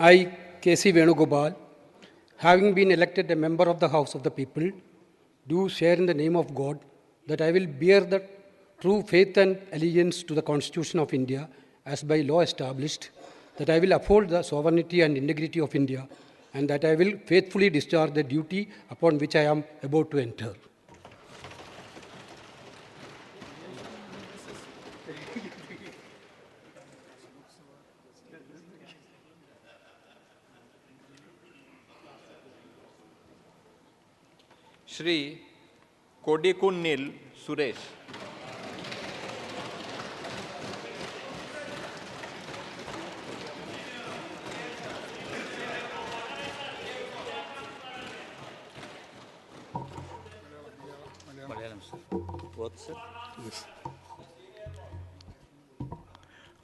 I, K.C. Venugopal, having been elected a member of the House of the People, do swear in the name of God that I will bear the true faith and allegiance to the Constitution of India as by law established, that I will uphold the sovereignty and integrity of India, and that I will faithfully discharge the duty upon which I am about to enter. Shri Kodikunnil Suresh.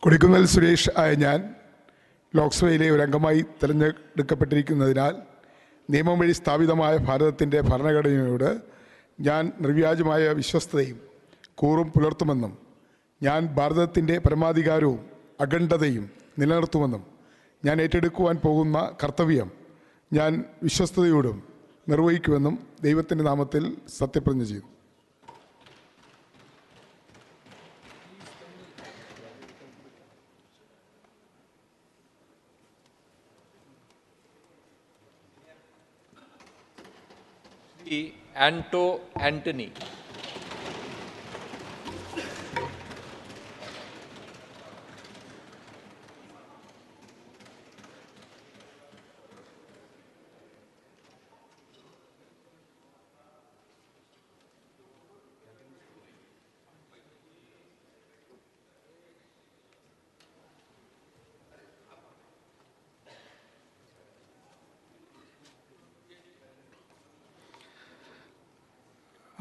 Kodikunnil Suresh ആയ ഞാൻ ലോക്സഭയിലെ ഒരു അംഗമായി തിരഞ്ഞെടുക്കപ്പെട്ടിരിക്കുന്നതിനാൽ നിയമം വഴി സ്ഥാപിതമായ ഭാരതത്തിൻ്റെ ഭരണഘടനയോട് ഞാൻ നിർവ്യാജമായ വിശ്വസ്തതയും കൂറും പുലർത്തുമെന്നും ഞാൻ ഭാരതത്തിൻ്റെ പരമാധികാരവും അഖണ്ഡതയും നിലനിർത്തുമെന്നും ഞാൻ ഏറ്റെടുക്കുവാൻ പോകുന്ന കർത്തവ്യം ഞാൻ വിശ്വസ്തയോടും നിർവഹിക്കുമെന്നും ദൈവത്തിൻ്റെ നാമത്തിൽ സത്യപ്രതിജ്ഞ ചെയ്യുന്നു. Anto Anthony।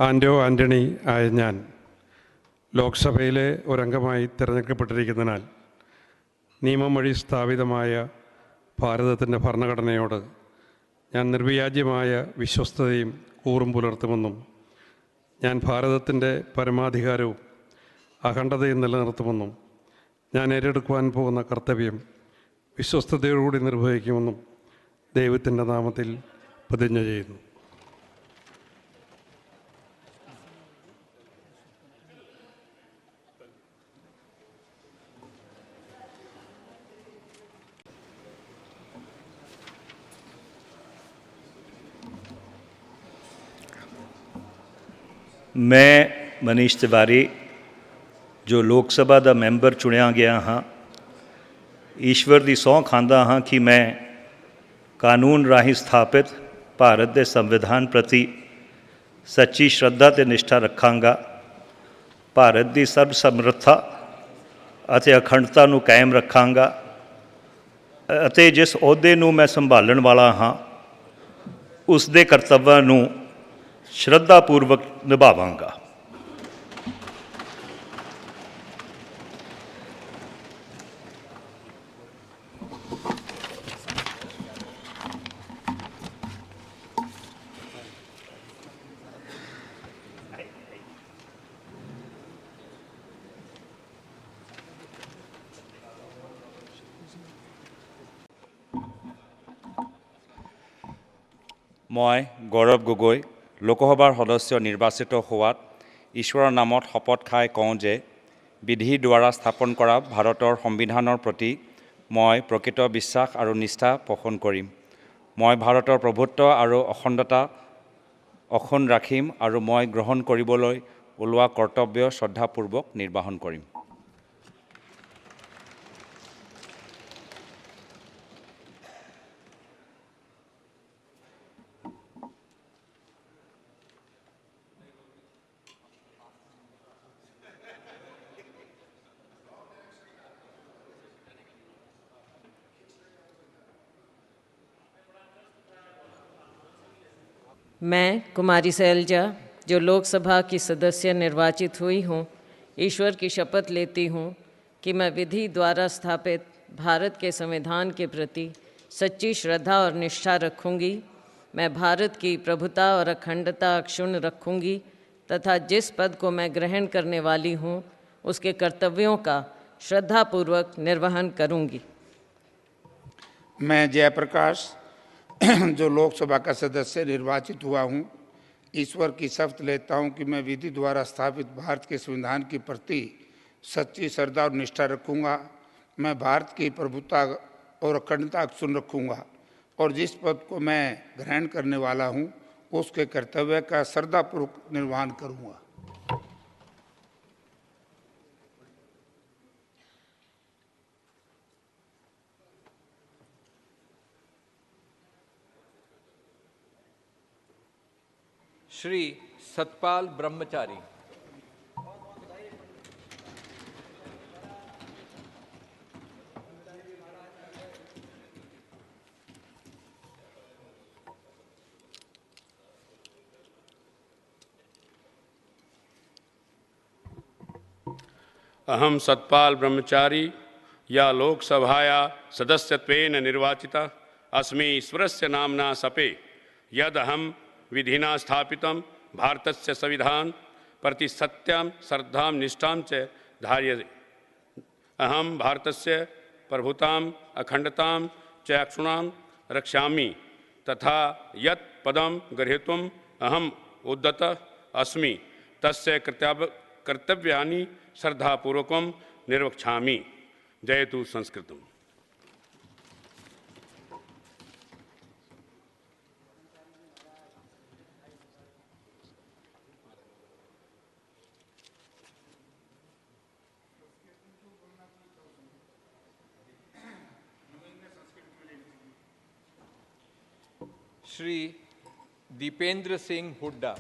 ആൻറ്റോ ആൻ്റണി ആയ ഞാൻ ലോക്സഭയിലെ ഒരംഗമായി തിരഞ്ഞെടുക്കപ്പെട്ടിരിക്കുന്നതിനാൽ നിയമം വഴി സ്ഥാപിതമായ ഭാരതത്തിൻ്റെ ഭരണഘടനയോട് ഞാൻ നിർവ്യാജ്യമായ വിശ്വസ്തതയും കൂറും പുലർത്തുമെന്നും ഞാൻ ഭാരതത്തിൻ്റെ പരമാധികാരവും അഖണ്ഡതയും നിലനിർത്തുമെന്നും ഞാൻ ഏറ്റെടുക്കുവാൻ പോകുന്ന കർത്തവ്യം വിശ്വസ്തയോടുകൂടി നിർവഹിക്കുമെന്നും ദൈവത്തിൻ്റെ നാമത്തിൽ പ്രതിജ്ഞ ചെയ്യുന്നു. मैं मनीष तिवारी जो लोक सभा का मैंबर चुनिया गया हाँ, ईश्वर की सौं खांदा हाँ कि मैं कानून राही स्थापित भारत के संविधान प्रति सच्ची श्रद्धा ते निष्ठा रखांगा, भारत की सर्वसमर्था अते अखंडता नूं कायम रखांगा अते जिस अहुदे नूं मैं संभालण वाला हाँ उस दे करतव्यां नूं श्रद्धापूर्वक निभावांगा। मैं गौरव गगৈ लोकसभार सदस्य निर्वाचित होवात ईश्वरर नामत शपथ खाई कौं जे विधि द्वारा स्थापन करा भारतर संविधानर प्रति मैं प्रकृत विश्वास और निष्ठा पोषण करिम। मैं भारतर प्रभुत्व और अखंडता अक्षुण्ण राखिम और मैं ग्रहण करिबलै ओलोवा कर्तव्य श्रद्धापूर्वक निर्वाहन करिम। मैं कुमारी शैलजा जो लोकसभा की सदस्य निर्वाचित हुई हूँ, ईश्वर की शपथ लेती हूँ कि मैं विधि द्वारा स्थापित भारत के संविधान के प्रति सच्ची श्रद्धा और निष्ठा रखूँगी। मैं भारत की प्रभुता और अखंडता अक्षुण्ण रखूँगी तथा जिस पद को मैं ग्रहण करने वाली हूँ उसके कर्तव्यों का श्रद्धापूर्वक निर्वहन करूँगी। मैं जयप्रकाश जो लोकसभा का सदस्य निर्वाचित हुआ हूँ, ईश्वर की शपथ लेता हूँ कि मैं विधि द्वारा स्थापित भारत के संविधान के प्रति सच्ची श्रद्धा और निष्ठा रखूँगा। मैं भारत की प्रभुता और अखंडता अक्षुण्ण रखूँगा और जिस पद को मैं ग्रहण करने वाला हूँ उसके कर्तव्य का श्रद्धापूर्वक निर्वहन करूँगा। श्री सतपाल ब्रह्मचारी। अहम सतपाल ब्रह्मचारी या लोकसभाया सदस्यत्वेन निर्वाचितः अस्मि ईश्वरस्य नाम्ना सपे यदहं विधिना स्थापितं भारतस्य संविधान प्रति सत्यं श्रद्धां निष्ठां च धारये। अहं भारतस्य प्रभुतां अखंडतां च अक्षुण्णां रक्षामि तथा यत् पदं ग्रहीतुम् अहम् उद्यतः अस्मि तस्य कर्तव्यानि श्रद्धापूर्वकं निर्वक्ष्यामि। जयतु संस्कृतम्। श्री दीपेंद्र सिंह हुड्डा।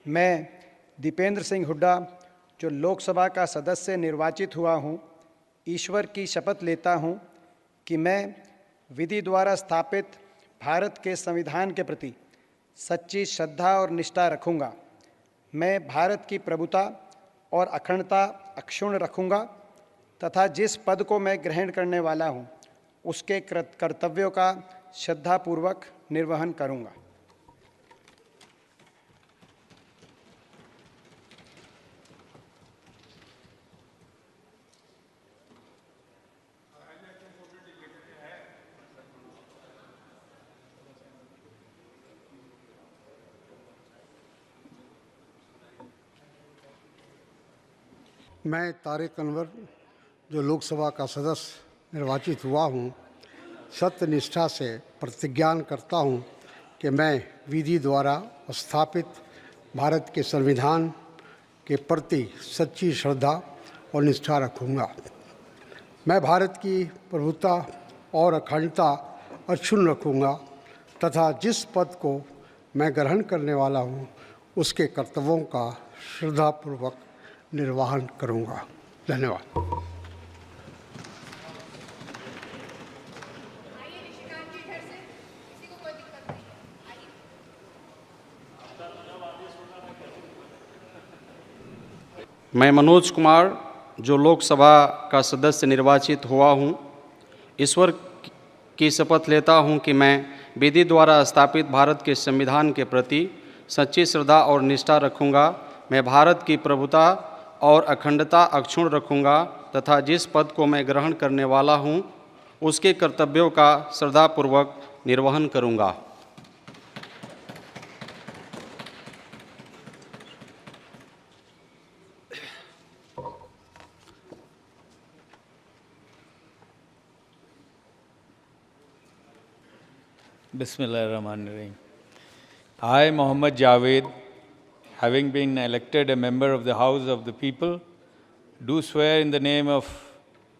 मैं दीपेंद्र सिंह हुड्डा जो लोकसभा का सदस्य निर्वाचित हुआ हूँ, ईश्वर की शपथ लेता हूँ कि मैं विधि द्वारा स्थापित भारत के संविधान के प्रति सच्ची श्रद्धा और निष्ठा रखूँगा। मैं भारत की प्रभुता और अखंडता अक्षुण्ण रखूँगा तथा जिस पद को मैं ग्रहण करने वाला हूँ उसके कर्तव्यों का श्रद्धापूर्वक निर्वहन करूँगा। मैं तारिक अनवर जो लोकसभा का सदस्य निर्वाचित हुआ हूँ, सत्यनिष्ठा से प्रतिज्ञान करता हूँ कि मैं विधि द्वारा स्थापित भारत के संविधान के प्रति सच्ची श्रद्धा और निष्ठा रखूँगा। मैं भारत की प्रभुता और अखंडता अक्षुण्ण रखूँगा तथा जिस पद को मैं ग्रहण करने वाला हूँ उसके कर्तव्यों का श्रद्धापूर्वक निर्वहन करूँगा। धन्यवाद। मैं मनोज कुमार जो लोकसभा का सदस्य निर्वाचित हुआ हूँ, ईश्वर की शपथ लेता हूँ कि मैं विधि द्वारा स्थापित भारत के संविधान के प्रति सच्ची श्रद्धा और निष्ठा रखूँगा। मैं भारत की प्रभुता और अखंडता अक्षुण्ण रखूँगा तथा जिस पद को मैं ग्रहण करने वाला हूँ उसके कर्तव्यों का श्रद्धापूर्वक निर्वहन करूँगा। Bismillahirrahmanirrahim. I, Mohammad Javed, having been elected a member of the House of the People, do swear in the name of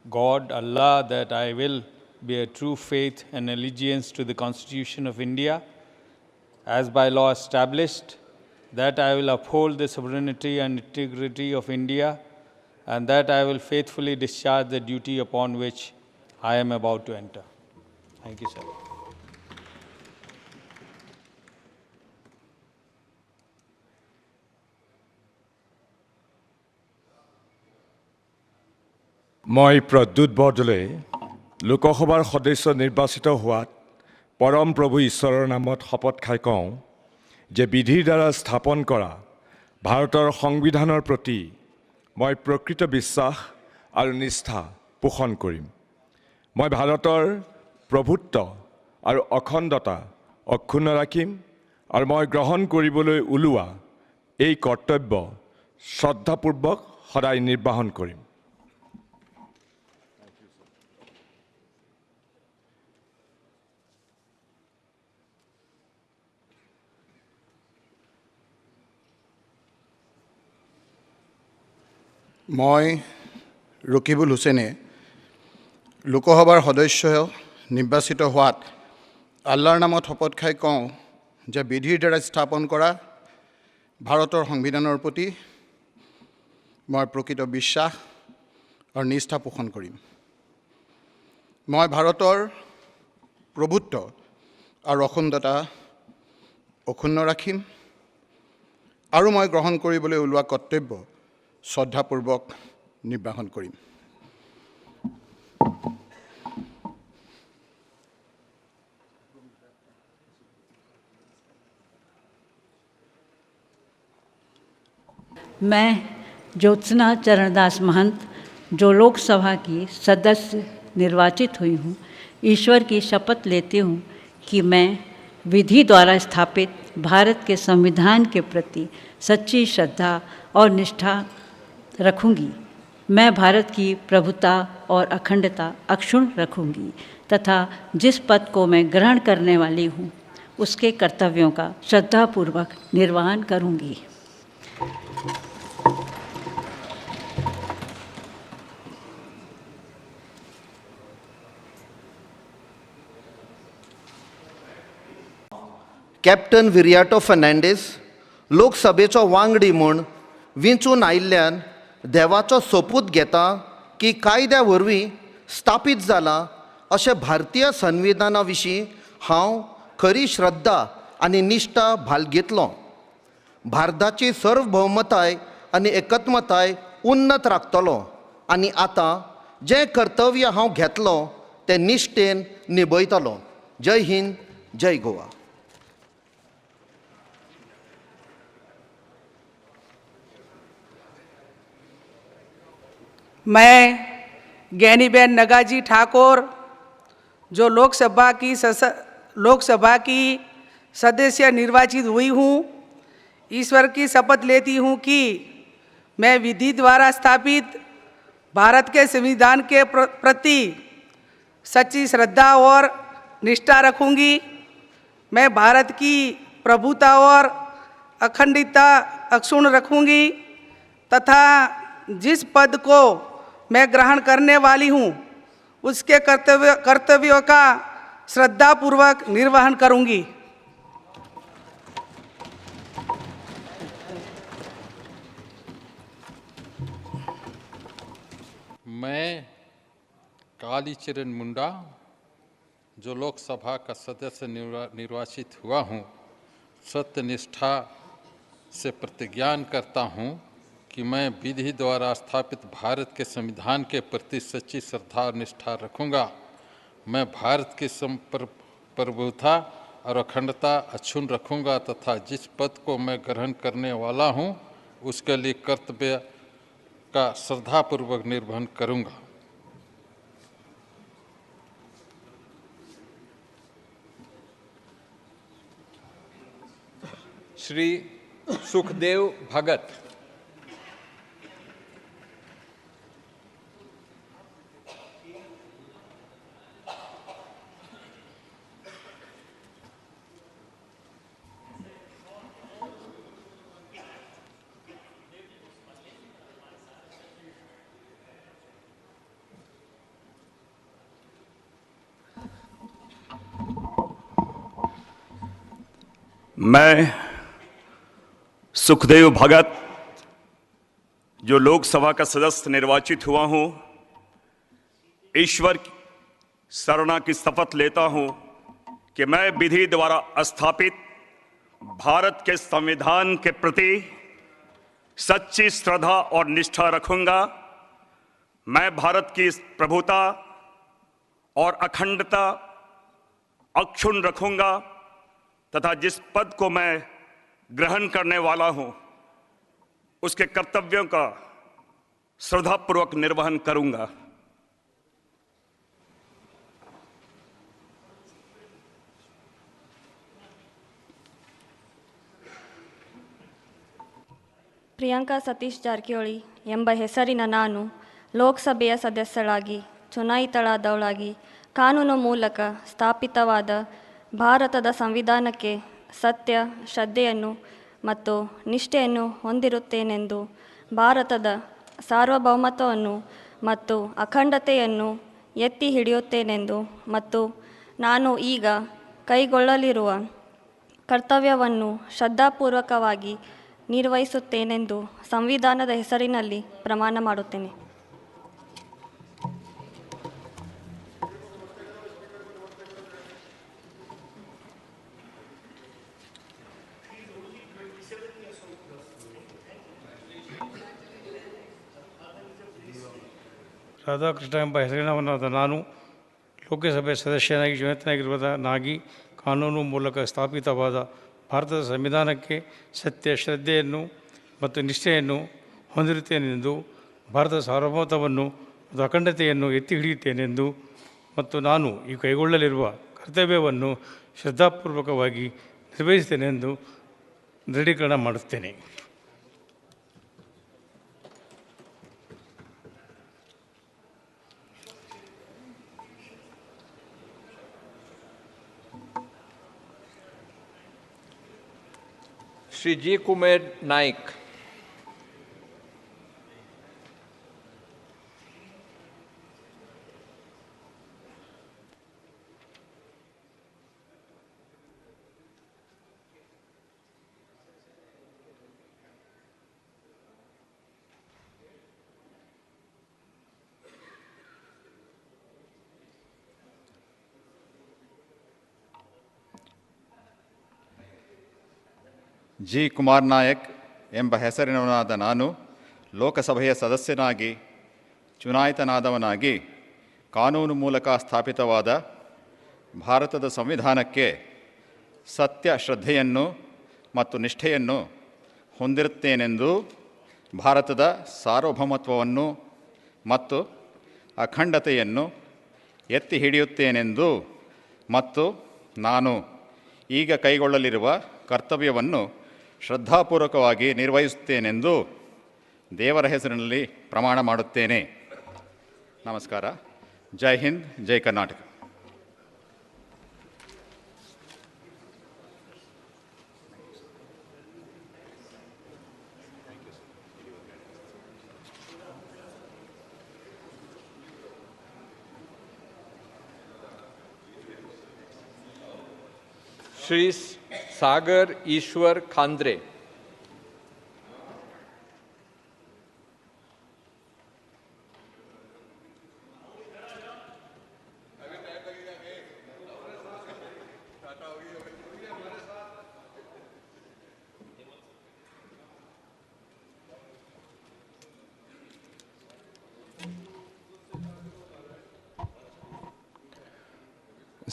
God, Allah, that I will bear true faith and allegiance to the Constitution of India, as by law established, that I will uphold the sovereignty and integrity of India, and that I will faithfully discharge the duty upon which I am about to enter. Thank you, sir. মই প্ৰদ্যুৎ বৰদলৈ লোকসভাৰ সদস্য নিৰ্বাচিত হোৱাত পৰম প্ৰভু ঈশ্বৰৰ নামত শপত খাই কওঁ যে বিধিৰ দ্বাৰা স্থাপন কৰা ভাৰতৰ সংবিধানৰ প্ৰতি মই প্ৰকৃত বিশ্বাস আৰু নিষ্ঠা পোষণ কৰিম। মই ভাৰতৰ প্ৰভুত্ব আৰু অখণ্ডতা অক্ষুণ্ণ ৰাখিম আৰু মই গ্ৰহণ কৰিবলৈ ওলোৱা এই কৰ্তব্য শ্ৰদ্ধাপূৰ্বক সদায় নিৰ্বাহন কৰিম। মই ৰকিবুল হুছেইনে লোকসভাৰ সদস্য নিৰ্বাচিত হোৱাত আল্লাহৰ নামত শপত খাই কওঁ যে বিধিৰ দ্বাৰা স্থাপন কৰা ভাৰতৰ সংবিধানৰ প্ৰতি মই প্ৰকৃত বিশ্বাস আৰু নিষ্ঠা পোষণ কৰিম। মই ভাৰতৰ প্ৰভুত্ব আৰু অখণ্ডতা অক্ষুণ্ণ ৰাখিম আৰু মই গ্ৰহণ কৰিবলৈ ওলোৱা কৰ্তব্য শ্ৰদ্ধাপূৰ্বক নিৰ্বাহন কৰিম। मैं ज्योत्सना चरणदास महंत जो लोकसभा की सदस्य निर्वाचित हुई हूँ, ईश्वर की शपथ लेती हूँ कि मैं विधि द्वारा स्थापित भारत के संविधान के प्रति सच्ची श्रद्धा और निष्ठा रखूँगी। मैं भारत की प्रभुता और अखंडता अक्षुण्ण रखूँगी तथा जिस पद को मैं ग्रहण करने वाली हूँ उसके कर्तव्यों का श्रद्धापूर्वक निर्वहन करूँगी। कॅप्टन विरियाटो फर्नांडीस लोकसभेचो वांगडी म्हूण वेंचून आयिल्ल्यान देवाचो सोपूत घेता की कायद्या वरवीं स्थापीत जाला अशें भारतीय संविधाना विशीं हांव खरी श्रद्धा आनी निश्ठा बाळगितलों। भारताची सार्वभौमताय आनी एकत्मताय उन्नत राखतलो आनी आतां जें कर्तव्य हांव घेतलों तें निश्ठेन निभयतलों। जय हिंद, जय गोवा। मैं ज्ञानीबेन नगाजी ठाकुर जो लोकसभा की सदस्य निर्वाचित हुई हूँ, ईश्वर की शपथ लेती हूँ कि मैं विधि द्वारा स्थापित भारत के संविधान के प्रति सच्ची श्रद्धा और निष्ठा रखूँगी। मैं भारत की प्रभुता और अखंडता अक्षुण्ण रखूँगी तथा जिस पद को मैं ग्रहण करने वाली हूँ उसके कर्तव्यों का श्रद्धापूर्वक निर्वहन करूँगी। मैं कालीचरण मुंडा जो लोकसभा का सदस्य निर्वाचित हुआ हूँ, सत्यनिष्ठा से प्रतिज्ञान करता हूँ कि मैं विधि द्वारा स्थापित भारत के संविधान के प्रति सच्ची श्रद्धा और निष्ठा रखूँगा। मैं भारत की प्रभुता और अखंडता अक्षुण्ण रखूँगा तथा जिस पद को मैं ग्रहण करने वाला हूँ उसके लिए कर्तव्य का श्रद्धापूर्वक निर्वहन करूँगा। श्री सुखदेव भगत। मैं सुखदेव भगत जो लोकसभा का सदस्य निर्वाचित हुआ हूं, ईश्वर की शरणा की शपथ लेता हूं कि मैं विधि द्वारा स्थापित भारत के संविधान के प्रति सच्ची श्रद्धा और निष्ठा रखूंगा। मैं भारत की प्रभुता और अखंडता अक्षुण्ण रखूंगा तथा जिस पद को मैं ग्रहण करने वाला हूं, उसके कर्तव्यों का श्रद्धापूर्वक निर्वहन करूंगा। ಪ್ರಿಯಾಂಕಾ ಸತೀಶ್ ಜಾರಕಿಹೊಳಿ ಎಂಬ ಹೆಸರಿನ ನಾನು ಲೋಕಸಭೆಯ ಸದಸ್ಯಳಾಗಿ ಚುನಾಯಿತಳಾದವಳಾಗಿ ಕಾನೂನು ಮೂಲಕ ಸ್ಥಾಪಿತವಾದ ಭಾರತದ ಸಂವಿಧಾನಕ್ಕೆ ಸತ್ಯ, ಶ್ರದ್ಧೆಯನ್ನು ಮತ್ತು ನಿಷ್ಠೆಯನ್ನು ಹೊಂದಿರುತ್ತೇನೆಂದು, ಭಾರತದ ಸಾರ್ವಭೌಮತ್ವವನ್ನು ಮತ್ತು ಅಖಂಡತೆಯನ್ನು ಎತ್ತಿ ಹಿಡಿಯುತ್ತೇನೆಂದು ಮತ್ತು ನಾನು ಈಗ ಕೈಗೊಳ್ಳಲಿರುವ ಕರ್ತವ್ಯವನ್ನು ಶ್ರದ್ಧಾಪೂರ್ವಕವಾಗಿ ನಿರ್ವಹಿಸುತ್ತೇನೆಂದು ಸಂವಿಧಾನದ ಹೆಸರಿನಲ್ಲಿ ಪ್ರಮಾಣ ಮಾಡುತ್ತೇನೆ. ರಾಧಾಕೃಷ್ಣ ಎಂಬ ಹೆಸರಿನವನಾದ ನಾನು ಲೋಕಸಭೆ ಸದಸ್ಯನಾಗಿ ಚುನಾಯಿತನಾಗಿರುವುದನ್ನಾಗಿ ಕಾನೂನು ಮೂಲಕ ಸ್ಥಾಪಿತವಾದ ಭಾರತದ ಸಂವಿಧಾನಕ್ಕೆ ಸತ್ಯ, ಶ್ರದ್ಧೆಯನ್ನು ಮತ್ತು ನಿಷ್ಠೆಯನ್ನು ಹೊಂದಿರುತ್ತೇನೆಂದು, ಭಾರತದ ಸಾರ್ವಭೌಮತ್ವವನ್ನು ಮತ್ತು ಅಖಂಡತೆಯನ್ನು ಎತ್ತಿ ಹಿಡಿಯುತ್ತೇನೆಂದು ಮತ್ತು ನಾನು ಈ ಕೈಗೊಳ್ಳಲಿರುವ ಕರ್ತವ್ಯವನ್ನು ಶ್ರದ್ಧಾಪೂರ್ವಕವಾಗಿ ನಿರ್ವಹಿಸುತ್ತೇನೆಂದು ದೃಢೀಕರಣ ಮಾಡುತ್ತೇನೆ. श्री जी कुमार नाइक। ಜಿ ಕುಮಾರ್ ನಾಯಕ್ ಎಂಬ ಹೆಸರಿನವನಾದ ನಾನು ಲೋಕಸಭೆಯ ಸದಸ್ಯನಾಗಿ ಚುನಾಯಿತನಾದವನಾಗಿ ಕಾನೂನು ಮೂಲಕ ಸ್ಥಾಪಿತವಾದ ಭಾರತದ ಸಂವಿಧಾನಕ್ಕೆ ಸತ್ಯ, ಶ್ರದ್ಧೆಯನ್ನು ಮತ್ತು ನಿಷ್ಠೆಯನ್ನು ಹೊಂದಿರುತ್ತೇನೆಂದು, ಭಾರತದ ಸಾರ್ವಭೌಮತ್ವವನ್ನು ಮತ್ತು ಅಖಂಡತೆಯನ್ನು ಎತ್ತಿ ಹಿಡಿಯುತ್ತೇನೆಂದು ಮತ್ತು ನಾನು ಈಗ ಕೈಗೊಳ್ಳಲಿರುವ ಕರ್ತವ್ಯವನ್ನು ಶ್ರದ್ಧಾಪೂರ್ವಕವಾಗಿ ನಿರ್ವಹಿಸುತ್ತೇನೆಂದು ದೇವರ ಹೆಸರಿನಲ್ಲಿ ಪ್ರಮಾಣ ಮಾಡುತ್ತೇನೆ. ನಮಸ್ಕಾರ. ಜೈ ಹಿಂದ್, ಜೈ ಕರ್ನಾಟಕ. श्री सागर ईश्वर खांद्रे।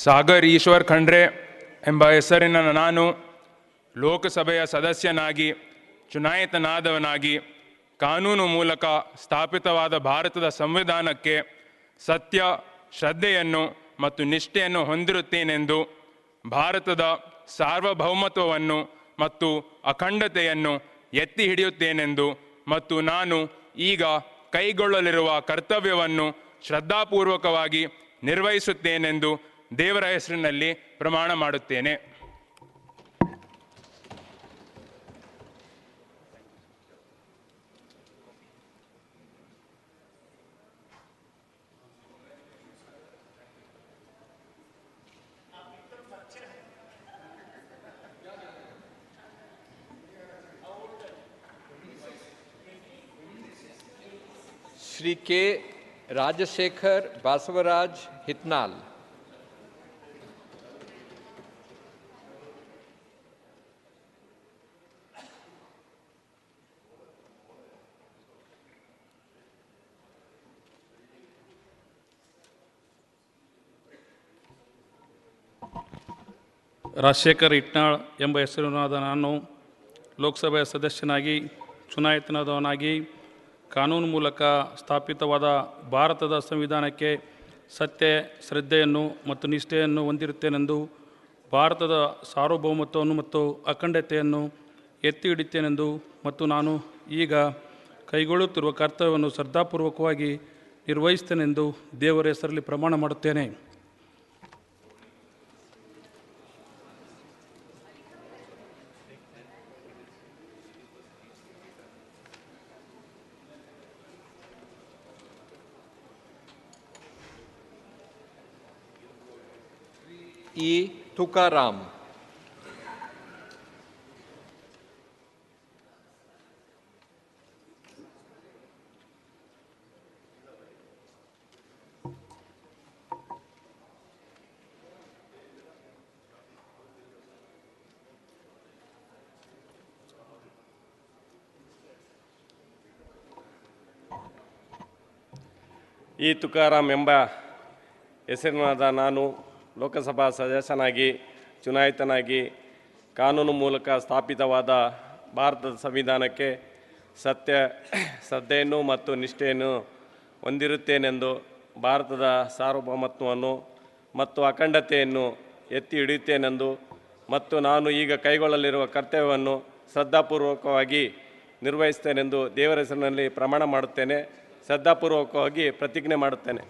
ಸಾಗರ್ ಈಶ್ವರ್ ಖಂಡ್ರೆ ಎಂಬ ಹೆಸರಿನ ನಾನು ಲೋಕಸಭೆಯ ಸದಸ್ಯನಾಗಿ ಚುನಾಯಿತನಾದವನಾಗಿ ಕಾನೂನು ಮೂಲಕ ಸ್ಥಾಪಿತವಾದ ಭಾರತದ ಸಂವಿಧಾನಕ್ಕೆ ಸತ್ಯ, ಶ್ರದ್ಧೆಯನ್ನು ಮತ್ತು ನಿಷ್ಠೆಯನ್ನು ಹೊಂದಿರುತ್ತೇನೆಂದು, ಭಾರತದ ಸಾರ್ವಭೌಮತ್ವವನ್ನು ಮತ್ತು ಅಖಂಡತೆಯನ್ನು ಎತ್ತಿ ಹಿಡಿಯುತ್ತೇನೆಂದು ಮತ್ತು ನಾನು ಈಗ ಕೈಗೊಳ್ಳಲಿರುವ ಕರ್ತವ್ಯವನ್ನು ಶ್ರದ್ಧಾಪೂರ್ವಕವಾಗಿ ನಿರ್ವಹಿಸುತ್ತೇನೆಂದು ದೇವರ ಹೆಸರಿನಲ್ಲಿ ಪ್ರಮಾಣ ಮಾಡುತ್ತೇನೆ. श्री के राजशेखर बासवराज हितनाल। ರಾಜಶೇಖರ್ ಇಟ್ನಾಳ್ ಎಂಬ ಹೆಸರಿನಾದ ನಾನು ಲೋಕಸಭೆಯ ಸದಸ್ಯನಾಗಿ ಚುನಾಯಿತನಾದವನಾಗಿ ಕಾನೂನು ಮೂಲಕ ಸ್ಥಾಪಿತವಾದ ಭಾರತದ ಸಂವಿಧಾನಕ್ಕೆ ಸತ್ಯ, ಶ್ರದ್ಧೆಯನ್ನು ಮತ್ತು ನಿಷ್ಠೆಯನ್ನು ಹೊಂದಿರುತ್ತೇನೆಂದು, ಭಾರತದ ಸಾರ್ವಭೌಮತ್ವವನ್ನು ಮತ್ತು ಅಖಂಡತೆಯನ್ನು ಎತ್ತಿ ಹಿಡಿಯುತ್ತೇನೆಂದು ಮತ್ತು ನಾನು ಈಗ ಕೈಗೊಳ್ಳುತ್ತಿರುವ ಕರ್ತವ್ಯವನ್ನು ಶ್ರದ್ಧಾಪೂರ್ವಕವಾಗಿ ನಿರ್ವಹಿಸುತ್ತೇನೆಂದು ದೇವರ ಹೆಸರಲ್ಲಿ ಪ್ರಮಾಣ ಮಾಡುತ್ತೇನೆ. ಇ. ತುಕಾರಾಮ್. ಇ. ತುಕಾರಾಮ್ ಎಂಬ ಹೆಸರಿನಾದ ನಾನು ಲೋಕಸಭಾ ಸದಸ್ಯನಾಗಿ ಚುನಾಯಿತನಾಗಿ ಕಾನೂನು ಮೂಲಕ ಸ್ಥಾಪಿತವಾದ ಭಾರತದ ಸಂವಿಧಾನಕ್ಕೆ ಸತ್ಯ, ಶ್ರದ್ಧೆಯನ್ನು ಮತ್ತು ನಿಷ್ಠೆಯನ್ನು ಹೊಂದಿರುತ್ತೇನೆಂದು, ಭಾರತದ ಸಾರ್ವಭೌಮತ್ವವನ್ನು ಮತ್ತು ಅಖಂಡತೆಯನ್ನು ಎತ್ತಿ ಹಿಡಿಯುತ್ತೇನೆಂದು ಮತ್ತು ನಾನು ಈಗ ಕೈಗೊಳ್ಳಲಿರುವ ಕರ್ತವ್ಯವನ್ನು ಶ್ರದ್ಧಾಪೂರ್ವಕವಾಗಿ ನಿರ್ವಹಿಸುತ್ತೇನೆಂದು ದೇವರ ಹೆಸರಿನಲ್ಲಿ ಪ್ರಮಾಣ ಮಾಡುತ್ತೇನೆ. ಶ್ರದ್ಧಾಪೂರ್ವಕವಾಗಿ ಪ್ರತಿಜ್ಞೆ ಮಾಡುತ್ತೇನೆ.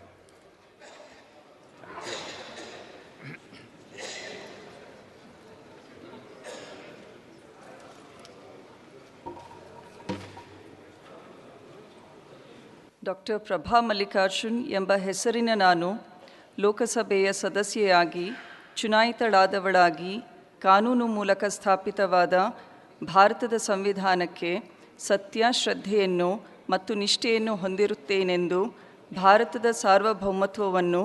ಡಾಕ್ಟರ್ ಪ್ರಭಾ ಮಲ್ಲಿಕಾರ್ಜುನ್ ಎಂಬ ಹೆಸರಿನ ನಾನು ಲೋಕಸಭೆಯ ಸದಸ್ಯೆಯಾಗಿ ಚುನಾಯಿತಳಾದವಳಾಗಿ ಕಾನೂನು ಮೂಲಕ ಸ್ಥಾಪಿತವಾದ ಭಾರತದ ಸಂವಿಧಾನಕ್ಕೆ ಸತ್ಯ, ಶ್ರದ್ಧೆಯನ್ನು ಮತ್ತು ನಿಷ್ಠೆಯನ್ನು ಹೊಂದಿರುತ್ತೇನೆಂದು, ಭಾರತದ ಸಾರ್ವಭೌಮತ್ವವನ್ನು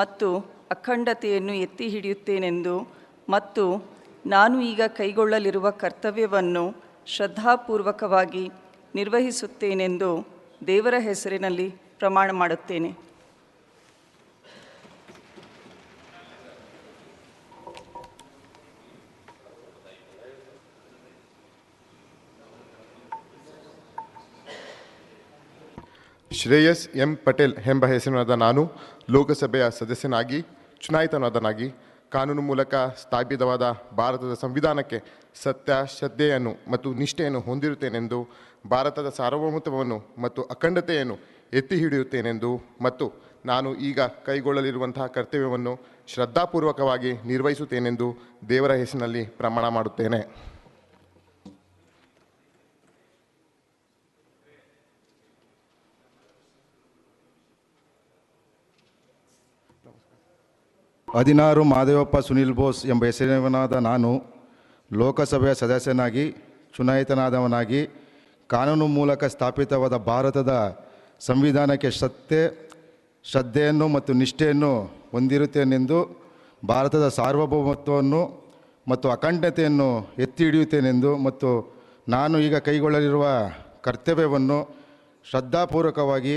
ಮತ್ತು ಅಖಂಡತೆಯನ್ನು ಎತ್ತಿ ಹಿಡಿಯುತ್ತೇನೆಂದು ಮತ್ತು ನಾನು ಈಗ ಕೈಗೊಳ್ಳಲಿರುವ ಕರ್ತವ್ಯವನ್ನು ಶ್ರದ್ಧಾಪೂರ್ವಕವಾಗಿ ನಿರ್ವಹಿಸುತ್ತೇನೆಂದು ದೇವರ ಹೆಸರಿನಲ್ಲಿ ಪ್ರಮಾಣ ಮಾಡುತ್ತೇನೆ. ಶ್ರೇಯಸ್ ಎಂ ಪಟೇಲ್ ಎಂಬ ಹೆಸರಿನಾದ ನಾನು ಲೋಕಸಭೆಯ ಸದಸ್ಯನಾಗಿ ಚುನಾಯಿತನಾದನಾಗಿ ಕಾನೂನು ಮೂಲಕ ಸ್ಥಾಪಿತವಾದ ಭಾರತದ ಸಂವಿಧಾನಕ್ಕೆ ಸತ್ಯ, ಶ್ರದ್ಧೆಯನ್ನು ಮತ್ತು ನಿಷ್ಠೆಯನ್ನು ಹೊಂದಿರುತ್ತೇನೆಂದು, ಭಾರತದ ಸಾರ್ವಭೌಮತ್ವವನ್ನು ಮತ್ತು ಅಖಂಡತೆಯನ್ನು ಎತ್ತಿ ಹಿಡಿಯುತ್ತೇನೆಂದು ಮತ್ತು ನಾನು ಈಗ ಕೈಗೊಳ್ಳಲಿರುವಂತಹ ಕರ್ತವ್ಯವನ್ನು ಶ್ರದ್ಧಾಪೂರ್ವಕವಾಗಿ ನಿರ್ವಹಿಸುತ್ತೇನೆಂದು ದೇವರ ಹೆಸರಿನಲ್ಲಿ ಪ್ರಮಾಣ ಮಾಡುತ್ತೇನೆ. ಹದಿನಾರು ಮಾದೇವಪ್ಪ ಸುನಿಲ್ ಬೋಸ್ ಎಂಬ ಹೆಸರಿನವನಾದ ನಾನು ಲೋಕಸಭೆಯ ಸದಸ್ಯನಾಗಿ ಚುನಾಯಿತನಾದವನಾಗಿ ಕಾನೂನು ಮೂಲಕ ಸ್ಥಾಪಿತವಾದ ಭಾರತದ ಸಂವಿಧಾನಕ್ಕೆ ಸತ್ಯ, ಶ್ರದ್ಧೆಯನ್ನು ಮತ್ತು ನಿಷ್ಠೆಯನ್ನು ಹೊಂದಿರುತ್ತೇನೆಂದು, ಭಾರತದ ಸಾರ್ವಭೌಮತ್ವವನ್ನು ಮತ್ತು ಅಖಂಡತೆಯನ್ನು ಎತ್ತಿ ಹಿಡಿಯುತ್ತೇನೆಂದು ಮತ್ತು ನಾನು ಈಗ ಕೈಗೊಳ್ಳಲಿರುವ ಕರ್ತವ್ಯವನ್ನು ಶ್ರದ್ಧಾಪೂರ್ವಕವಾಗಿ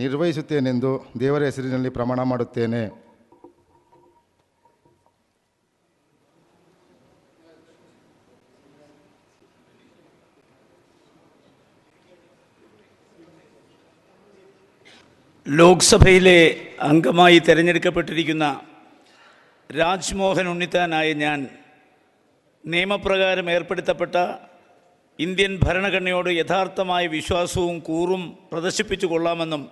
ನಿರ್ವಹಿಸುತ್ತೇನೆಂದು ದೇವರ ಹೆಸರಿನಲ್ಲಿ ಪ್ರಮಾಣ ಮಾಡುತ್ತೇನೆ. ലോക്സഭയിലെ അംഗമായി തിരഞ്ഞെടുക്കപ്പെട്ടിരിക്കുന്ന രാജ്മോഹൻ ഉണ്ണിത്താനായ ഞാൻ നിയമപ്രകാരം ഏർപ്പെടുത്തപ്പെട്ട ഇന്ത്യൻ ഭരണഘടനയോട് യഥാർത്ഥമായ വിശ്വാസവും കൂറും പ്രദർശിപ്പിച്ചു കൊള്ളാമെന്നും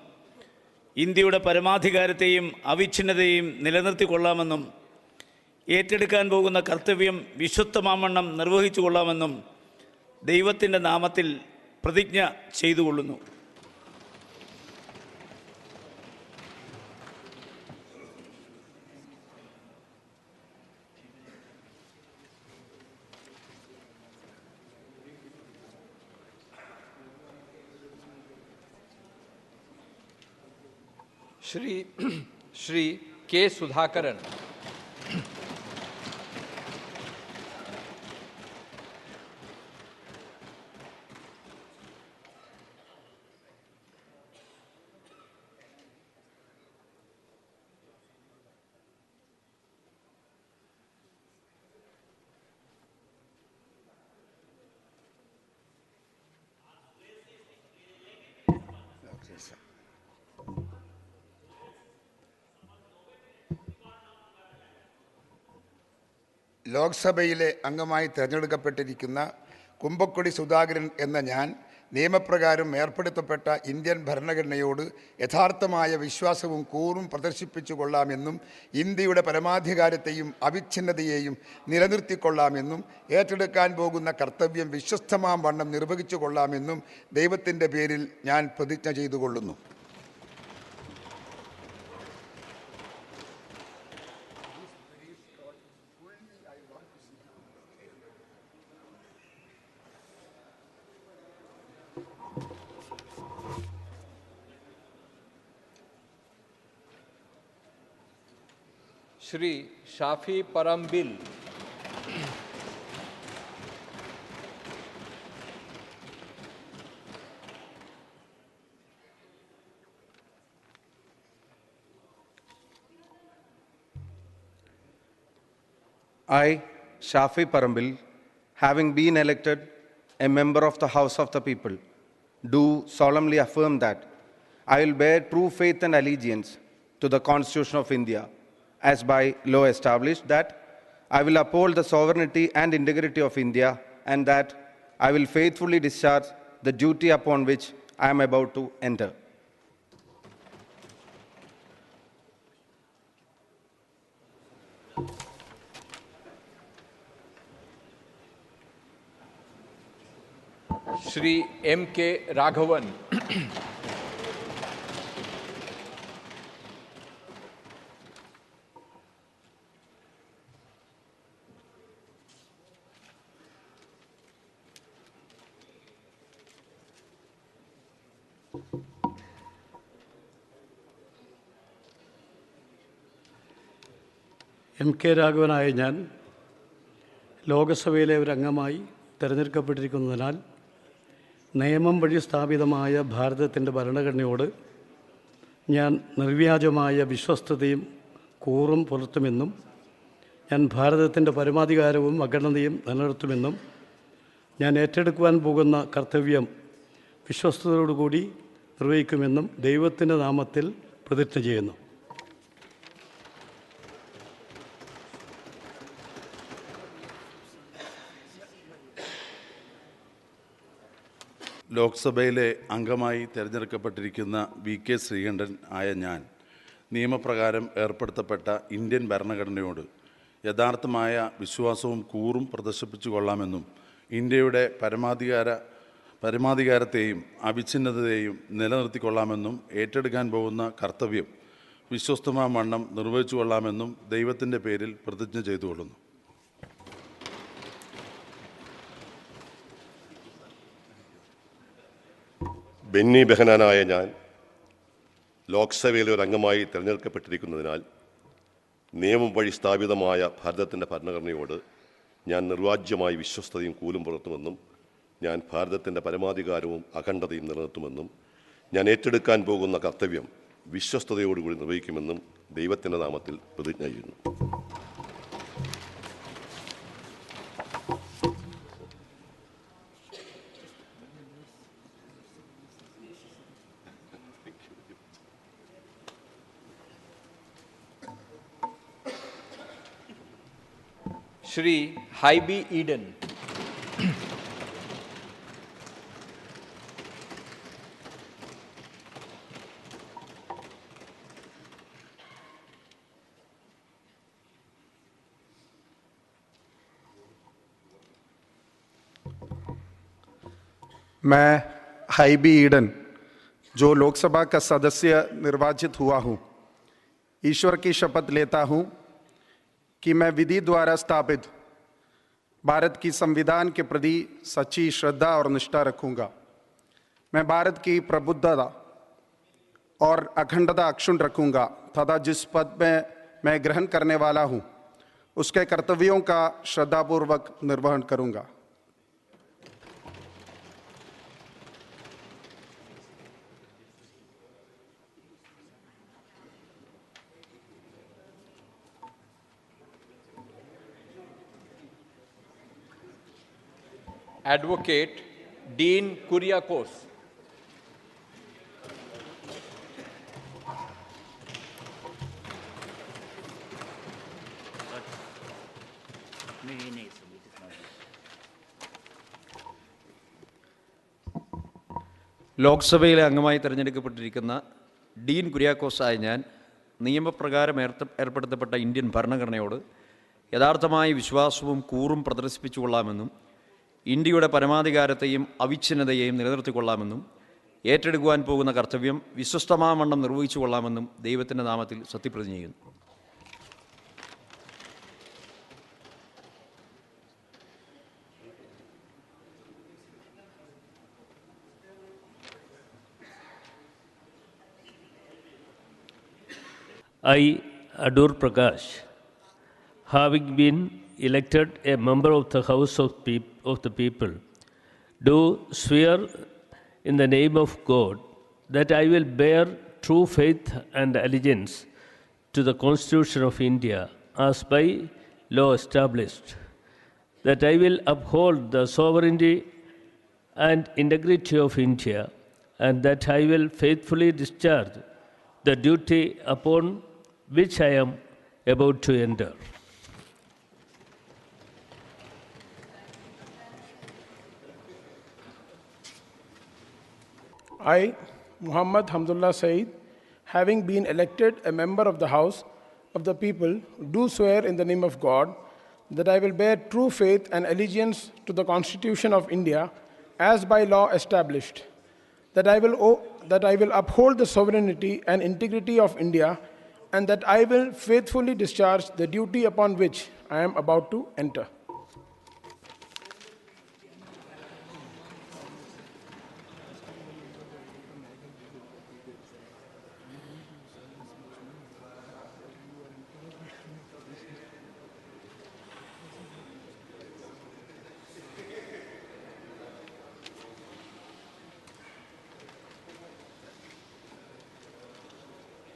ഇന്ത്യയുടെ പരമാധികാരത്തെയും അവിഛിന്നതയെയും നിലനിർത്തിക്കൊള്ളാമെന്നും ഏറ്റെടുക്കാൻ പോകുന്ന കർത്തവ്യം വിശ്വസ്തമാവണ്ണം നിർവഹിച്ചു കൊള്ളാമെന്നും ദൈവത്തിൻ്റെ നാമത്തിൽ പ്രതിജ്ഞ ചെയ്തുകൊള്ളുന്നു. श्री के. सुधाकरन. ലോക്സഭയിലെ അംഗമായി തിരഞ്ഞെടുക്കപ്പെട്ടിരിക്കുന്ന കുമ്പക്കൊടി സുധാകരൻ എന്ന ഞാൻ നിയമപ്രകാരം ഏർപ്പെടുത്തപ്പെട്ട ഇന്ത്യൻ ഭരണഘടനയോട് യഥാർത്ഥമായ വിശ്വാസവും കൂറും പ്രദർശിപ്പിച്ചു കൊള്ളാമെന്നും ഇന്ത്യയുടെ പരമാധികാരത്തെയും അവിച്ഛിന്നതയെയും നിലനിർത്തിക്കൊള്ളാമെന്നും ഏറ്റെടുക്കാൻ പോകുന്ന കർത്തവ്യം വിശ്വസ്തമാം വണ്ണം നിർവഹിച്ചു കൊള്ളാമെന്നും ദൈവത്തിൻ്റെ പേരിൽ ഞാൻ പ്രതിജ്ഞ ചെയ്തുകൊള്ളുന്നു. Shri Shafi Parambil, I, Shafi Parambil, having been elected a member of the House of the People, do solemnly affirm that I will bear true faith and allegiance to the Constitution of India, as by law established, that I will uphold the sovereignty and integrity of India, and that I will faithfully discharge the duty upon which I am about to enter. Shri M. K. Raghavan, M K രാഘവനായ ഞാൻ ലോകസഭയിലെ ഒരു അംഗമായി തിരഞ്ഞെടുക്കപ്പെട്ടിരിക്കുന്നതിനാൽ നിയമം വഴി സ്ഥാപിതമായ ഭാരതത്തിൻ്റെ ഭരണഘടനയോട് ഞാൻ നിർവ്യാജമായ വിശ്വസ്തതയും കൂറും പുലർത്തുമെന്നും ഞാൻ ഭാരതത്തിൻ്റെ പരമാധികാരവും അഖണ്ഡതയും നിലനിർത്തുമെന്നും ഞാൻ ഏറ്റെടുക്കുവാൻ പോകുന്ന കർത്തവ്യം വിശ്വസ്തയോടുകൂടി നിർവഹിക്കുമെന്നും ദൈവത്തിൻ്റെ നാമത്തിൽ പ്രതിജ്ഞ ചെയ്യുന്നു. ലോക്സഭയിലെ അംഗമായി തിരഞ്ഞെടുക്കപ്പെട്ടിരിക്കുന്ന VK ശ്രീകണ്ഠൻ ആയ ഞാൻ നിയമപ്രകാരം ഏർപ്പെടുത്തപ്പെട്ട ഇന്ത്യൻ ഭരണഘടനയോട് യഥാർത്ഥമായ വിശ്വാസവും കൂറും പ്രദർശിപ്പിച്ചു കൊള്ളാമെന്നും ഇന്ത്യയുടെ പരമാധികാരത്തെയും അവിച്ഛിന്നതയെയും നിലനിർത്തിക്കൊള്ളാമെന്നും ഏറ്റെടുക്കാൻ പോകുന്ന കർത്തവ്യം വിശ്വസ്തമാം വണ്ണം നിർവഹിച്ചു കൊള്ളാമെന്നും ദൈവത്തിൻ്റെ പേരിൽ പ്രതിജ്ഞ ചെയ്തുകൊള്ളുന്നു. ബെന്നി ബെഹനാനായ ഞാൻ ലോക്സഭയിലെ ഒരു അംഗമായി തിരഞ്ഞെടുക്കപ്പെട്ടിരിക്കുന്നതിനാൽ നിയമം വഴി സ്ഥാപിതമായ ഭാരതത്തിൻ്റെ ഭരണഘടനയോട് ഞാൻ നിർവാജ്യമായി വിശ്വസ്തതയും കൂലും പുലർത്തുമെന്നും ഞാൻ ഭാരതത്തിൻ്റെ പരമാധികാരവും അഖണ്ഡതയും നിലനിർത്തുമെന്നും ഞാൻ ഏറ്റെടുക്കാൻ പോകുന്ന കർത്തവ്യം വിശ്വസ്തയോടുകൂടി നിർവഹിക്കുമെന്നും ദൈവത്തിൻ്റെ നാമത്തിൽ പ്രതിജ്ഞ ചെയ്യുന്നു. श्री हाइबी ईडन, मैं हाइबी ईडन, जो लोकसभा का सदस्य निर्वाचित हुआ हूँ, ईश्वर की शपथ लेता हूँ कि मैं विधि द्वारा स्थापित भारत की संविधान के प्रति सच्ची श्रद्धा और निष्ठा रखूंगा। मैं भारत की प्रबुद्धता और अखंडता अक्षुण्ण रखूंगा तथा जिस पद में मैं ग्रहण करने वाला हूं, उसके कर्तव्यों का श्रद्धापूर्वक निर्वहन करूंगा। एडवोकेट डीन कुरियाकोस, ലോക്സഭയിലെ അംഗമായി തിരഞ്ഞെടുക്കപ്പെട്ടിരിക്കുന്ന ഡീൻ കുര്യാക്കോസായ ഞാൻ നിയമപ്രകാരം ഏർപ്പെടുത്തപ്പെട്ട ഇന്ത്യൻ ഭരണഘടനയോട് യഥാർത്ഥമായ വിശ്വാസവും കൂറും പ്രദർശിപ്പിച്ചുകൊള്ളാമെന്നും ഇന്ത്യയുടെ പരമാധികാരത്തെയും അവിച്ഛിന്നതയെയും നിലനിർത്തിക്കൊള്ളാമെന്നും ഏറ്റെടുക്കുവാൻ പോകുന്ന കർത്തവ്യം വിശ്വസ്തമാവണ്ണം നിർവഹിച്ചുകൊള്ളാമെന്നും ദൈവത്തിൻ്റെ നാമത്തിൽ സത്യപ്രതിജ്ഞ ചെയ്യുന്നു. I, Adur Prakash, having been elected a member of the House of the People, do swear in the name of God that I will bear true faith and allegiance to the Constitution of India as by law established, that I will uphold the sovereignty and integrity of India, and that I will faithfully discharge the duty upon which I am about to enter. I, Muhammad Hamdullah Saeed, having been elected a member of the House of the People, do swear in the name of God that I will bear true faith and allegiance to the Constitution of India as by law established, that I will uphold the sovereignty and integrity of India, and that I will faithfully discharge the duty upon which I am about to enter.